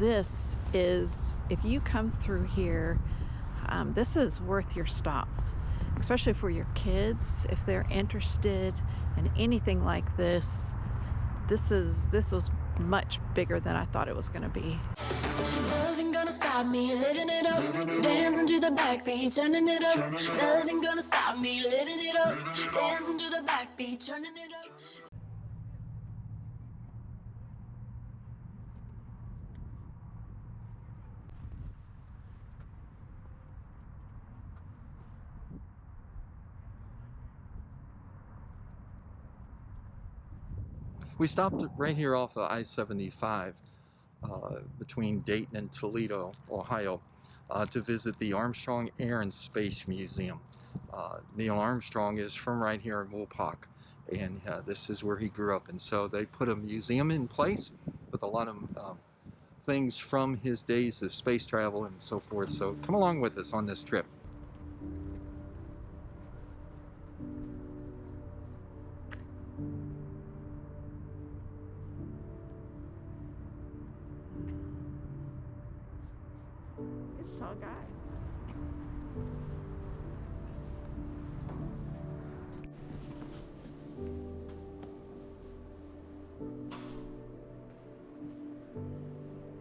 this is, if you come through here, this is worth your stop, especially for your kids if they're interested in anything like this. This was much bigger than I thought it was going to be. Nothing gonna stop me living it up, dancing to the backbeat, turning it up. Nothing gonna stop me living it up, dancing to the backbeat, turning it up. We stopped right here off of I-75 between Dayton and Toledo, Ohio, to visit the Armstrong Air and Space Museum. Neil Armstrong is from right here in Wapak, and this is where he grew up. And so they put a museum in place with a lot of things from his days of space travel and so forth. So come along with us on this trip. It's a tall guy.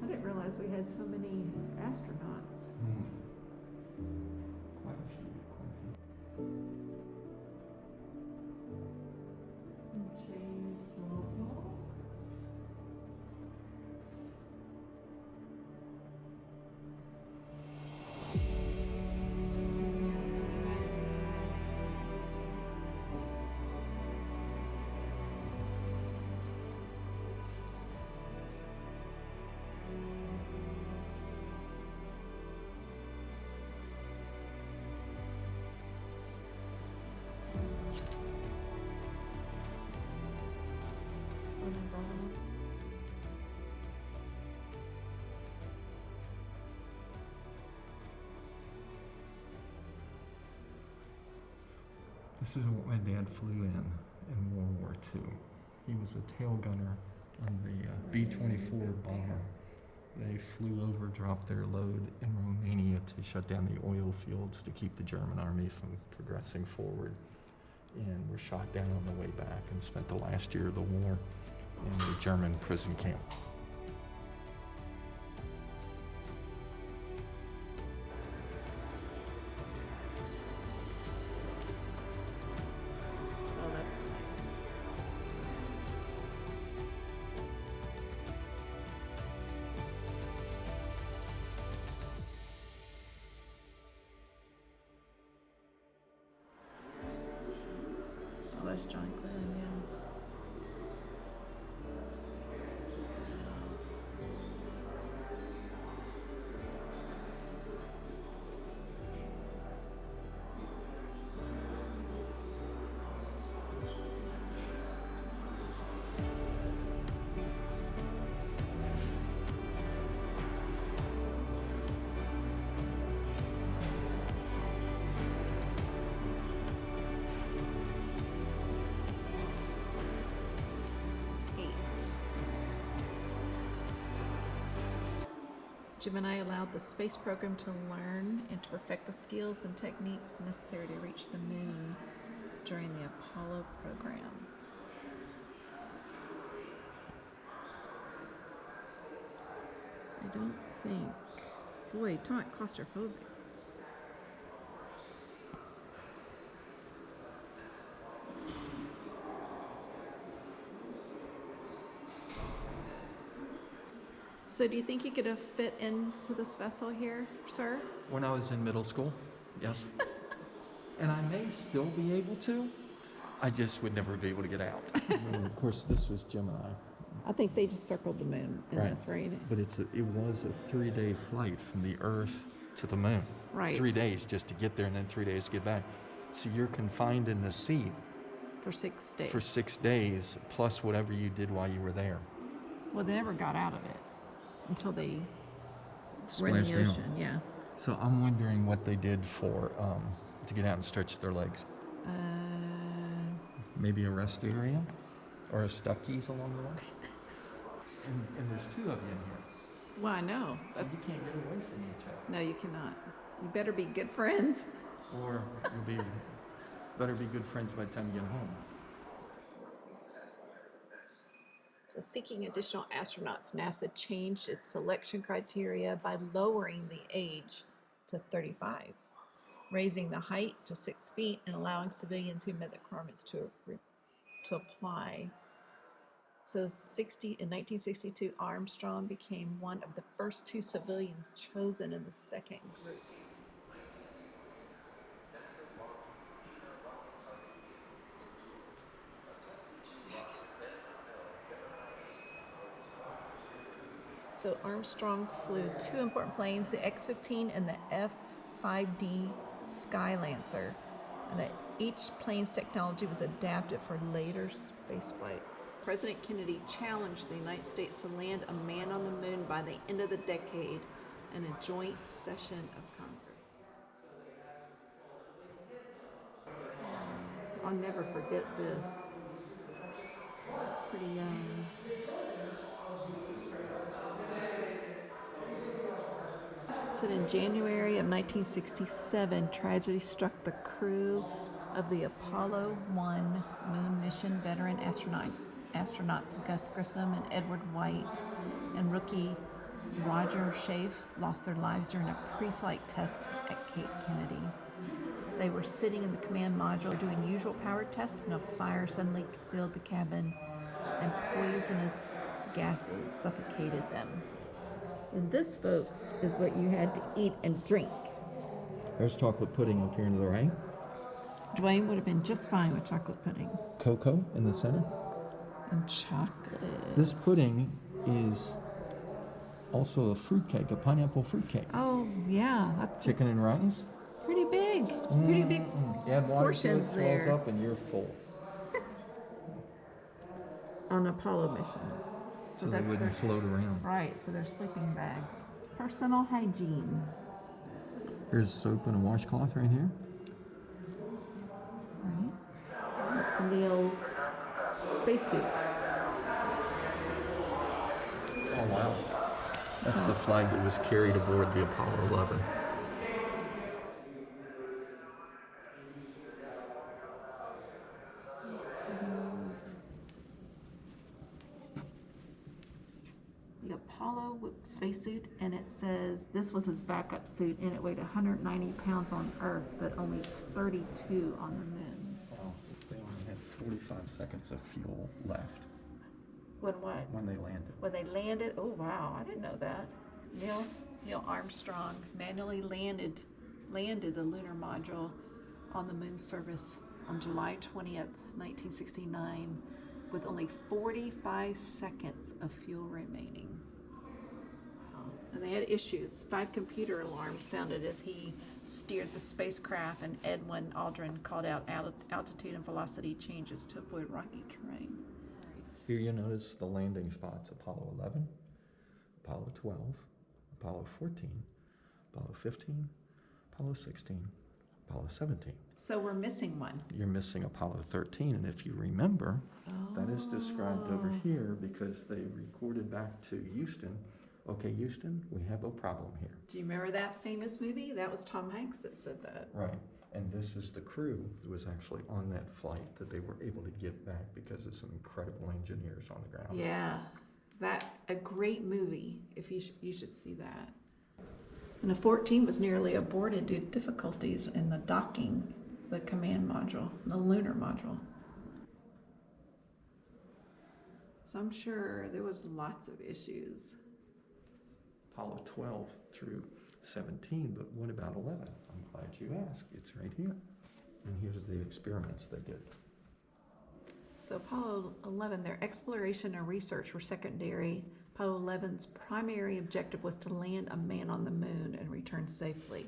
I didn't realize we had so many astronauts. Quite a few. This is what my dad flew in World War II. He was a tail gunner on the B24 Bomber. They flew over, dropped their load in Romania to shut down the oil fields to keep the German army from progressing forward, and were shot down on the way back and spent the last year of the war in the German prison camp. Oh, that's John Glenn, yeah. Gemini allowed the space program to learn and to perfect the skills and techniques necessary to reach the moon during the Apollo program. I don't think. Boy, talk claustrophobic. So do you think you could have fit into this vessel here, sir? When I was in middle school, yes. And I may still be able to. I just would never be able to get out. Of course, this was Gemini. I think they just circled the moon in this, right? But it was a 3-day flight from the Earth to the moon. Right. 3 days just to get there and then 3 days to get back. So you're confined in the seat. For 6 days. For 6 days, plus whatever you did while you were there. Well, they never got out of it until they were in the ocean, yeah. So I'm wondering what they did for to get out and stretch their legs. Maybe a rest area or a Stuckey's along the way. And there's two of you in here. Well, I know. So you can't get away from each other. No, you cannot. You better be good friends. Or you'll better be good friends by the time you get home. So seeking additional astronauts, NASA changed its selection criteria by lowering the age to 35, raising the height to 6 feet, and allowing civilians who met the requirements to apply. So in 1962, Armstrong became one of the first 2 civilians chosen in the second group. So Armstrong flew 2 important planes, the X-15 and the F-5D Skylancer, and that each plane's technology was adapted for later space flights. President Kennedy challenged the United States to land a man on the moon by the end of the decade in a joint session of Congress. I'll never forget this. I was pretty young. Said in January of 1967, tragedy struck the crew of the Apollo 1 moon mission. Veteran astronauts Gus Grissom and Edward White and rookie Roger Chafe lost their lives during a pre-flight test at Cape Kennedy. They were sitting in the command module doing usual power tests, and a fire suddenly filled the cabin, and poisonous gases suffocated them. And this, folks, is what you had to eat and drink. There's chocolate pudding up here in the right. Duane would have been just fine with chocolate pudding. Cocoa in the center. And chocolate. This pudding is also a fruitcake, a pineapple fruitcake. Oh, yeah. That's Chicken and rice. pretty big. Pretty big Add water portions to it, swells there. up, and you're full. On Apollo missions. So they wouldn't float around. Right, so they're sleeping bags. Personal hygiene. There's soap and a washcloth right here. Right. That's Neil's spacesuit. Oh, wow. That's the flag that was carried aboard the Apollo 11. The Apollo spacesuit, and it says this was his backup suit, and it weighed 190 pounds on Earth, but only 32 on the moon. Wow. They only had 45 seconds of fuel left When what? when they landed. When they landed? Oh wow, I didn't know that. Neil Armstrong manually landed the lunar module on the moon surface on July 20th, 1969, with only 45 seconds of fuel remaining. Wow. And they had issues. 5 computer alarms sounded as he steered the spacecraft, and Edwin Aldrin called out altitude and velocity changes to avoid rocky terrain. Here you notice the landing spots: Apollo 11, Apollo 12, Apollo 14, Apollo 15, Apollo 16, Apollo 17. So we're missing one. You're missing Apollo 13, and if you remember, that is described over here because they recorded back to Houston. Okay, Houston, we have a problem here. Do you remember that famous movie? That was Tom Hanks that said that. Right, and this is the crew that was actually on that flight that they were able to get back because of some incredible engineers on the ground. Yeah, that's a great movie. If you should see that. And the 14 was nearly aborted due to difficulties in the docking, the command module, the lunar module. So I'm sure there was lots of issues. Apollo 12 through 17, but what about 11? I'm glad you asked. It's right here. And here's the experiments they did. So Apollo 11, their exploration and research were secondary. Apollo 11's primary objective was to land a man on the moon and return safely.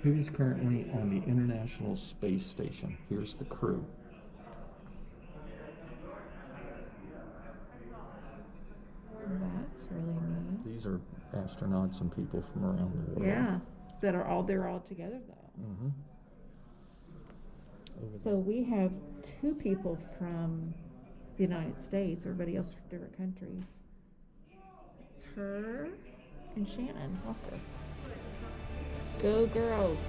Who's currently on the International Space Station? Here's the crew. That's really neat. These are astronauts and people from around the world. Yeah, they're all together though. Mm-hmm. So we have 2 people from the United States, everybody else from different countries. It's her and Shannon Walker. Go girls!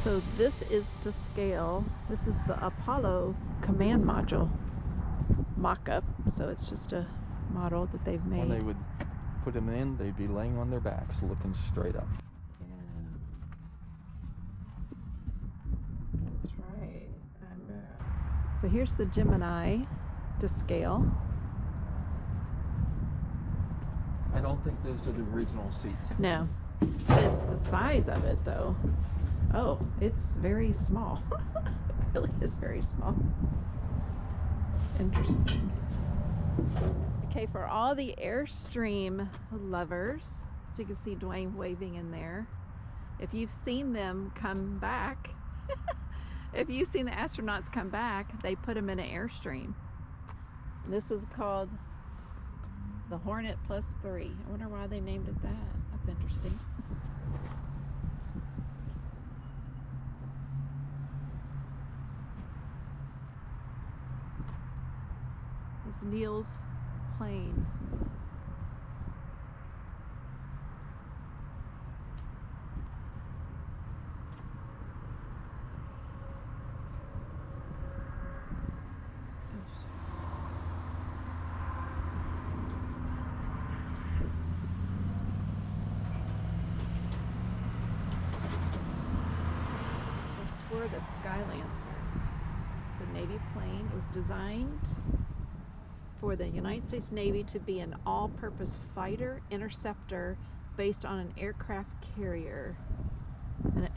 So this is to scale. This is the Apollo command module mock-up. So it's just a model that they've made. When they would put them in, they'd be laying on their backs, looking straight up. Yeah. That's right. So here's the Gemini to scale. I don't think those are the original seats. No, it's the size of it though. Oh, it's very small. It really is very small. Interesting. Okay, for all the Airstream lovers, you can see Duane waving in there. If you've seen them come back, if you've seen the astronauts come back, they put them in an Airstream. This is called the Hornet Plus 3. I wonder why they named it that. That's interesting. It's Neil's plane. That's where the Skylancer. It's a Navy plane. It was designed for the United States Navy to be an all-purpose fighter interceptor based on an aircraft carrier.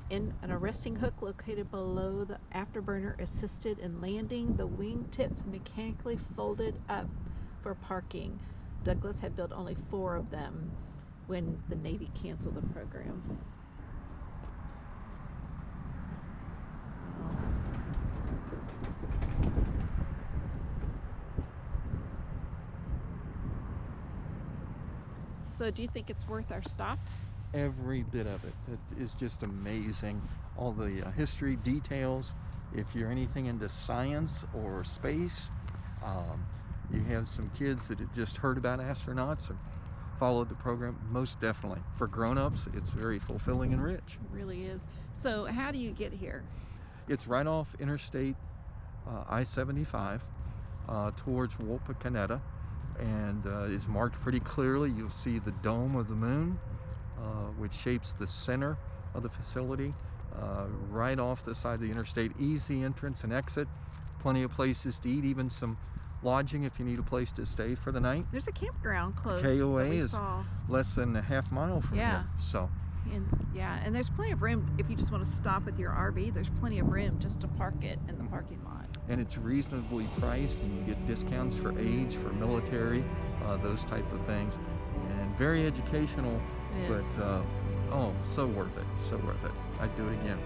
An arresting hook located below the afterburner assisted in landing. The wing tips mechanically folded up for parking. Douglas had built only 4 of them when the Navy canceled the program. So do you think it's worth our stop? Every bit of it. It is just amazing. All the history, details. If you're anything into science or space, you have some kids that have just heard about astronauts or followed the program, most definitely. For grown-ups, it's very fulfilling and rich. It really is. So how do you get here? It's right off Interstate I-75 towards Wapakoneta, and is marked pretty clearly. You'll see the dome of the moon, which shapes the center of the facility, right off the side of the interstate. Easy entrance and exit, plenty of places to eat, even some lodging if you need a place to stay for the night. There's a campground close. KOA that we is saw. less than a half mile from Yeah. here. So And there's plenty of room if you just want to stop with your RV. There's plenty of room just to park it in the parking lot. and it's reasonably priced, and you get discounts for age, for military, those type of things, and very educational. It But is. oh, so worth it, so worth it. I'd do it again.